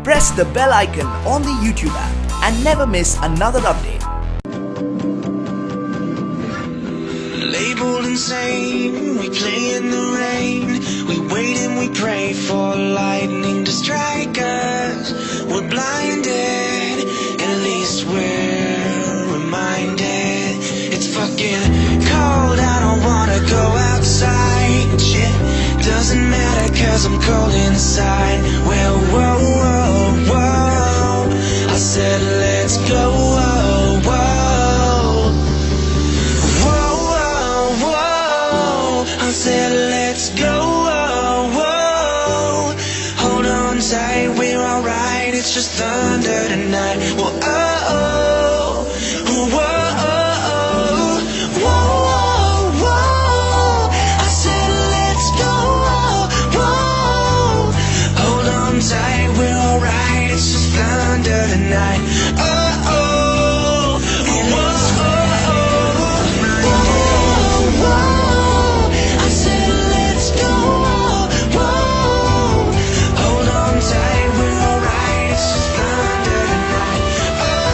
Press the bell icon on the YouTube app and never miss another update. Labeled insane, we play in the rain. We wait and we pray for lightning to strike us. We're blinded, at least we're reminded. It's fucking cold, I don't wanna go outside. Shit, doesn't matter cause I'm cold inside. Well, whoa, whoa, whoa, I said let's go, whoa, whoa. Whoa, whoa, whoa, I said let's go, whoa, whoa. Hold on tight, we're alright, it's just thunder tonight. Whoa, oh, oh, whoa, oh, whoa, whoa, I said let's go, whoa. Hold on tight, we're alright, it's just thunder tonight. Oh, oh, whoa, whoa, I said let's go, whoa. Hold on tight, we're alright, it's just thunder tonight. Oh,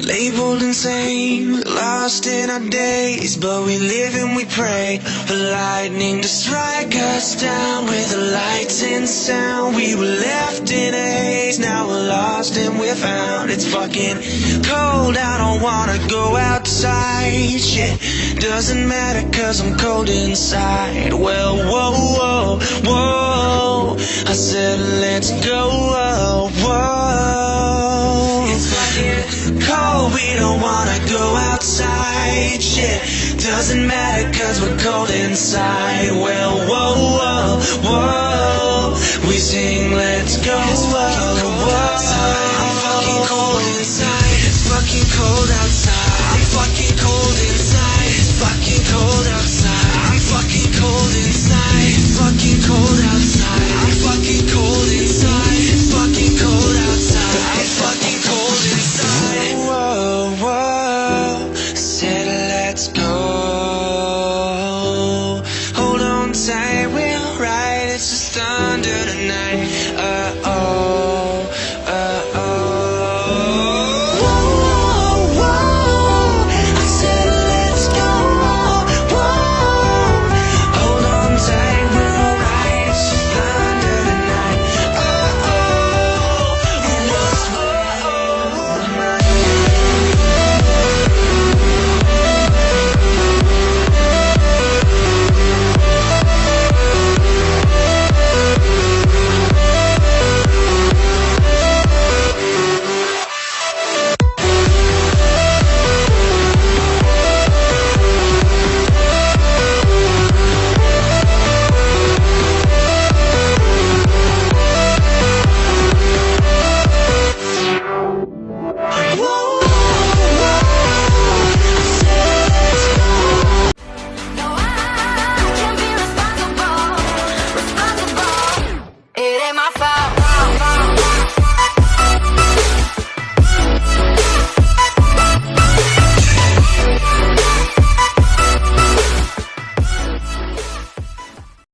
labeled insane, lost in our days, but we live and we pray for lightning to strike us down with the lights and sound. We were left in a haze, now we're lost and we're found. It's fucking cold, I don't wanna go outside. Shit, doesn't matter cause I'm cold inside. Well, whoa, whoa, whoa, I said let's go, whoa, whoa. It's fucking cold, we don't wanna go outside. Shit, doesn't matter cause we're cold inside. Well, whoa, whoa, whoa, we sing let's go, whoa, whoa. I'm fucking cold inside, it's fucking cold outside. I'm fucking